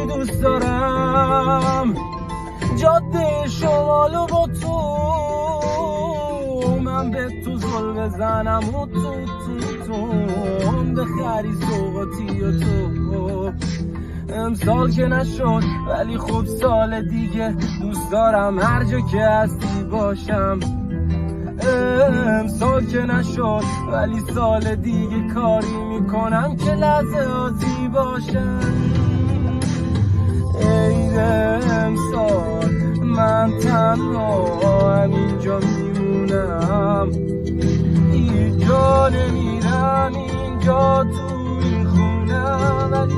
خیلی دوست دارم جاده شمالو با تو، من به تو زل بزنم و تو بخری سوقاتی و تو. امسال که نشد ولی خب سال دیگه دوست دارم هر جا که هستی باشم. امسال که نشد ولی سال دیگه کاری میکنم که لحظه آزی باشم. عید امسال من تنها همینجا میمونم، هیچ جا نمیرم اینجا تو این خونه، ولی